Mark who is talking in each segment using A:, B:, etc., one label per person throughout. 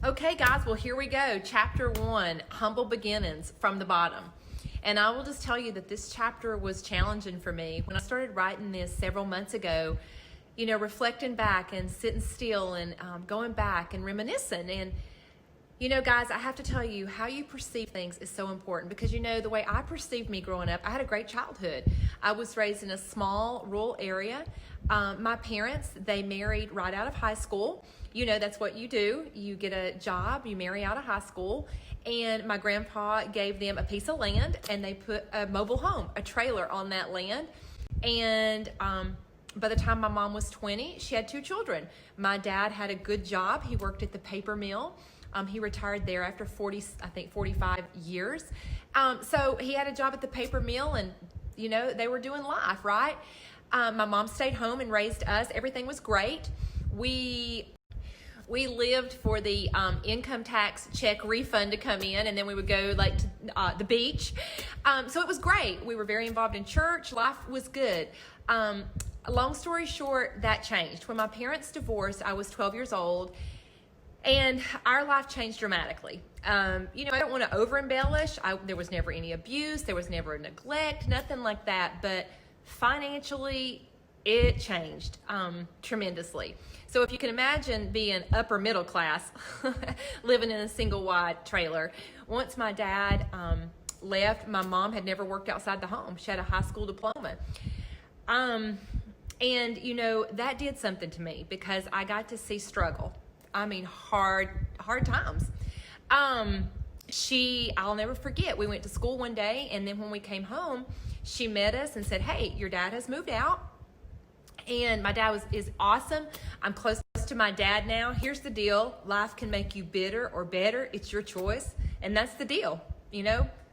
A: Okay, guys, well, here we go. Chapter 1, Humble Beginnings from the Bottom. And I will just tell you that this chapter was challenging for me. When I started writing this several months ago, reflecting back and sitting still and going back and reminiscing. And, guys, I have to tell you, how you perceive things is so important because, the way I perceived me growing up, I had a great childhood. I was raised in a small rural area. My parents, they married right out of high school. That's what you do. You get a job, you marry out of high school. And my grandpa gave them a piece of land and they put a mobile home, a trailer on that land. And by the time my mom was 20, she had 2 children. My dad had a good job. He worked at the paper mill. He retired there after 45 years. So he had a job at the paper mill and, they were doing life, right? My mom stayed home and raised us. Everything was great. We lived for the income tax check refund to come in, and then we would go to the beach. So it was great. We were very involved in church. Life was good. Long story short, that changed. When my parents divorced, I was 12 years old, and our life changed dramatically. I don't want to over embellish. There was never any abuse. There was never neglect, nothing like that. But financially, it changed tremendously. So if you can imagine being upper middle class, living in a single wide trailer. Once my dad left, my mom had never worked outside the home. She had a high school diploma. And that did something to me because I got to see struggle. I mean, hard times. I'll never forget, we went to school one day, and then when we came home, she met us and said, "Hey, your dad has moved out." And my dad is awesome. I'm close to my dad now. Here's the deal. Life can make you bitter or better. It's your choice. And that's the deal.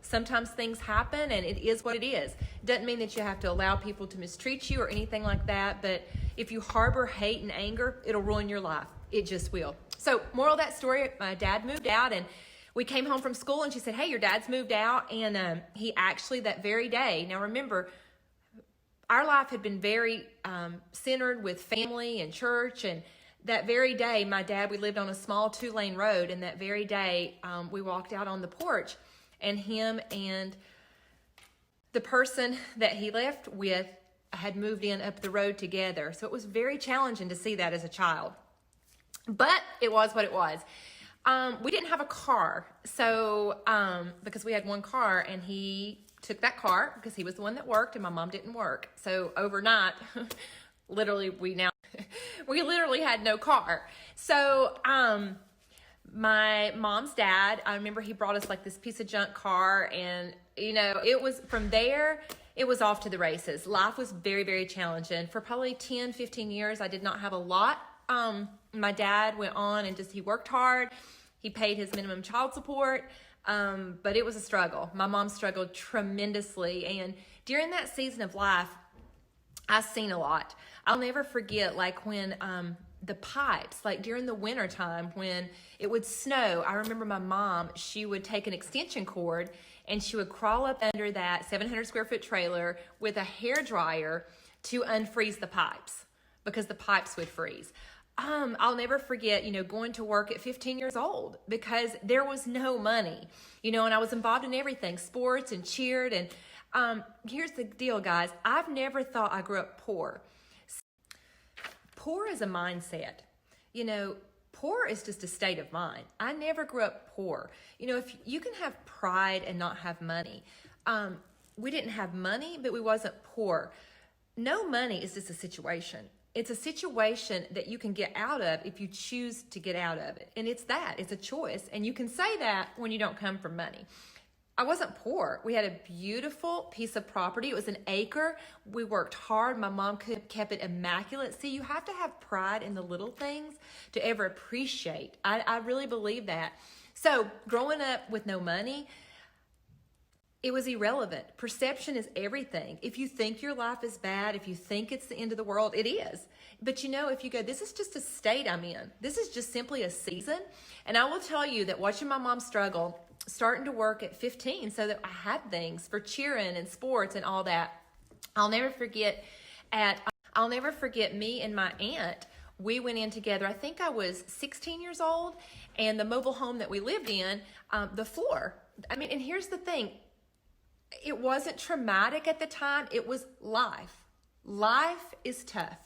A: Sometimes things happen and it is what it is. Doesn't mean that you have to allow people to mistreat you or anything like that. But if you harbor hate and anger, it'll ruin your life. It just will. So moral of that story, my dad moved out and we came home from school and she said, "Hey, your dad's moved out." And he actually that very day, now remember, our life had been very centered with family and church. And that very day, we lived on a small 2-lane road. And that very day, we walked out on the porch and him and the person that he left with had moved in up the road together. So it was very challenging to see that as a child. But it was what it was. We didn't have a car. So because we had one car and he took that car because he was the one that worked and my mom didn't work. So overnight, literally we literally had no car. So my mom's dad, I remember he brought us this piece of junk car, and it was from there, it was off to the races. Life was very, very challenging. For probably 10, 15 years, I did not have a lot. My dad went on and he worked hard. He paid his minimum child support. But it was a struggle. My mom struggled tremendously. And during that season of life, I've seen a lot. I'll never forget when the pipes, during the winter time when it would snow, I remember my mom, she would take an extension cord and she would crawl up under that 700 square foot trailer with a hair dryer to unfreeze the pipes because the pipes would freeze. I'll never forget, going to work at 15 years old because there was no money, and I was involved in everything, sports and cheered. And here's the deal, guys. I've never thought I grew up poor. Poor is a mindset. Poor is just a state of mind. I never grew up poor. If you can have pride and not have money. We didn't have money, but we wasn't poor. No money is just a situation. It's a situation that you can get out of if you choose to get out of it. And it's a choice. And you can say that when you don't come from money. I wasn't poor. We had a beautiful piece of property. It was an acre. We worked hard. My mom kept it immaculate. See, you have to have pride in the little things to ever appreciate. I really believe that. So growing up with no money, it was irrelevant. Perception is everything. If you think your life is bad, if you think it's the end of the world, it is. But if you go, this is just a state I'm in. This is just simply a season. And I will tell you that watching my mom struggle, starting to work at 15 so that I had things for cheering and sports and all that. I'll never forget me and my aunt we went in together. I think I was 16 years old, and the mobile home that we lived in, the floor. I mean, and here's the thing. It wasn't traumatic at the time. It was life. Life is tough.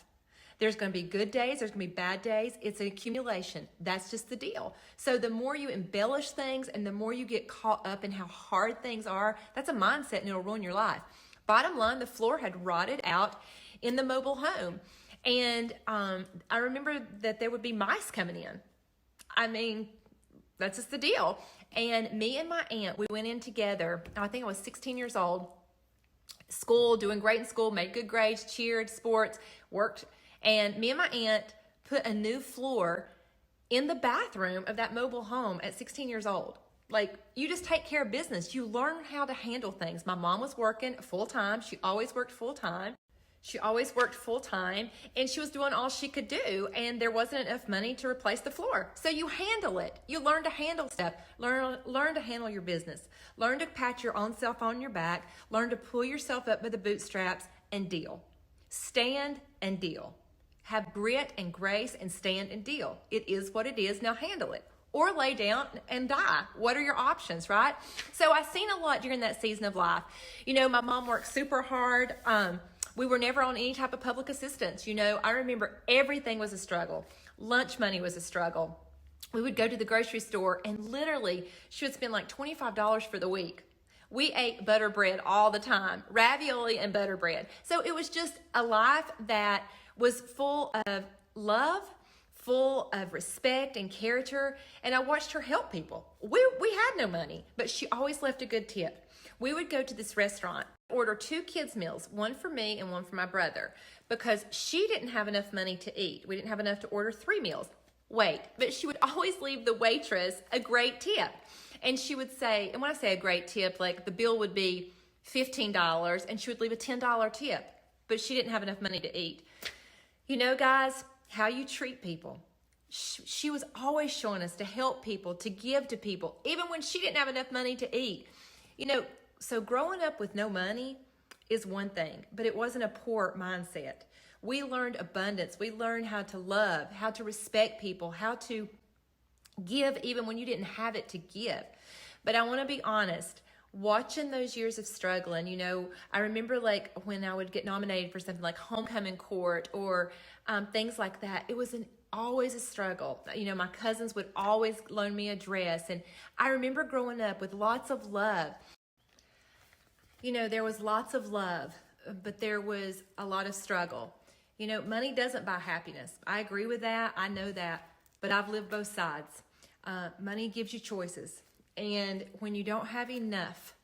A: There's going to be good days. There's going to be bad days. It's an accumulation. That's just the deal. So the more you embellish things and the more you get caught up in how hard things are, that's a mindset and it'll ruin your life. Bottom line, the floor had rotted out in the mobile home. And I remember that there would be mice coming in. I mean, that's just the deal. And me and my aunt, we went in together. I think I was 16 years old. School, doing great in school, made good grades, cheered, sports, worked. And me and my aunt put a new floor in the bathroom of that mobile home at 16 years old. Like, you just take care of business. You learn how to handle things. My mom was working full time. She always worked full time. And she was doing all she could do, and there wasn't enough money to replace the floor. So you handle it. You learn to handle stuff. Learn to handle your business. Learn to pat your own self on your back. Learn to pull yourself up by the bootstraps and deal. Stand and deal. Have grit and grace and stand and deal. It is what it is. Now handle it. Or lay down and die. What are your options, right? So I've seen a lot during that season of life. You know, my mom worked super hard. We were never on any type of public assistance. You know, I remember everything was a struggle. Lunch money was a struggle. We would go to the grocery store and literally she would spend like $25 for the week. We ate butter bread all the time, ravioli and butter bread. So it was just a life that was full of love, full of respect and character. And I watched her help people. We had no money, but she always left a good tip. We would go to this restaurant, order 2 kids' meals, one for me and one for my brother, because she didn't have enough money to eat. We didn't have enough to order 3 meals. Wait, but she would always leave the waitress a great tip. And she would say, and when I say a great tip, like the bill would be $15 and she would leave a $10 tip, but she didn't have enough money to eat. You know, guys, how you treat people. She was always showing us to help people, to give to people, even when she didn't have enough money to eat. You know, so growing up with no money is one thing, but it wasn't a poor mindset. We learned abundance. We learned how to love, how to respect people, how to give even when you didn't have it to give. But I want to be honest, watching those years of struggling, you know, I remember like when I would get nominated for something like homecoming court or things like that, it was always a struggle. You know, my cousins would always loan me a dress. And I remember growing up with lots of love. You know, there was lots of love, but there was a lot of struggle. You know, money doesn't buy happiness. I agree with that. I know that, but I've lived both sides. Money gives you choices. And when you don't have enough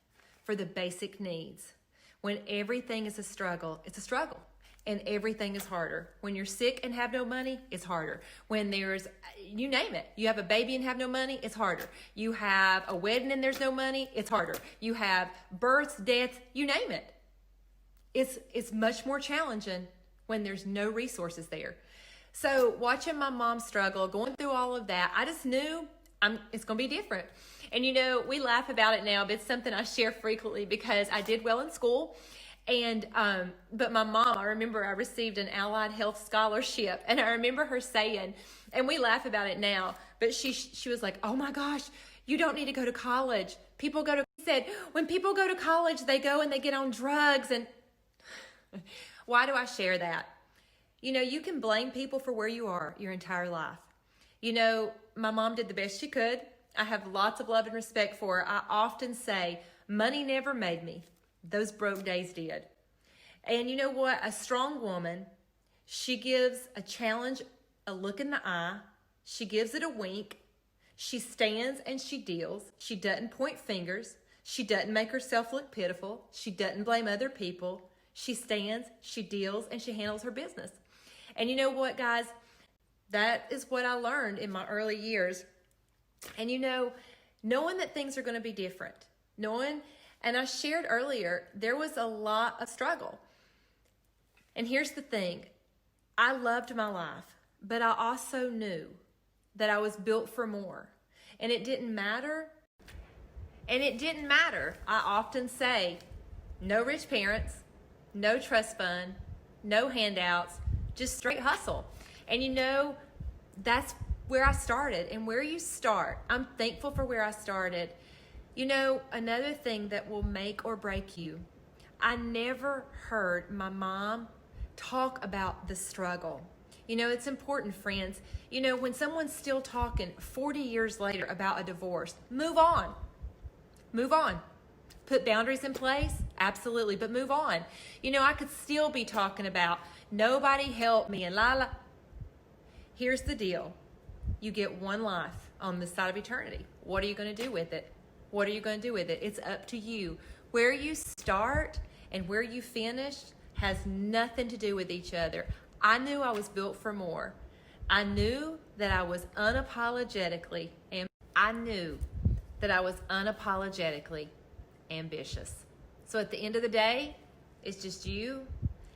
A: for the basic needs, when everything is a struggle, it's a struggle. And everything is harder. When you're sick and have no money, it's harder. When there's, you name it, you have a baby and have no money, it's harder. You have a wedding and there's no money, it's harder. You have births, deaths, you name it. It's much more challenging when there's no resources there. So watching my mom struggle, going through all of that, I just knew it's going to be different. And you know, we laugh about it now, but it's something I share frequently because I did well in school. And, but my mom, I remember I received an allied health scholarship, and I remember her saying, and we laugh about it now, but she was like, oh my gosh, you don't need to go to college. She said, when people go to college, they go and they get on drugs. And why do I share that? You know, you can blame people for where you are your entire life. You know, my mom did the best she could. I have lots of love and respect for her. I often say, money never made me. Those broke days did. And you know what? A strong woman, she gives a challenge a look in the eye. She gives it a wink. She stands and she deals. She doesn't point fingers. She doesn't make herself look pitiful. She doesn't blame other people. She stands, she deals, and she handles her business. And you know what, guys? That is what I learned in my early years. And you know, knowing that things are going to be different, and I shared earlier, there was a lot of struggle. And here's the thing. I loved my life, but I also knew that I was built for more. And it didn't matter. I often say, no rich parents, no trust fund, no handouts, just straight hustle. And that's where I started. And where you start, I'm thankful for where I started. Another thing that will make or break you, I never heard my mom talk about the struggle. It's important, friends. When someone's still talking 40 years later about a divorce, move on. Move on. Put boundaries in place? Absolutely, but move on. I could still be talking about nobody helped me and la la. Here's the deal. You get one life on this side of eternity. What are you going to do with it? What are you going to do with it? It's up to you. Where you start and where you finish has nothing to do with each other. I knew I was built for more. I knew that I was unapologetically ambitious. So at the end of the day, it's just you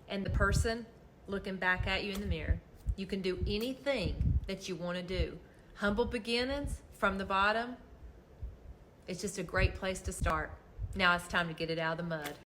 A: and the person looking back at you in the mirror. You can do anything that you want to do. Humble beginnings from the bottom. It's just a great place to start. Now it's time to get it out of the mud.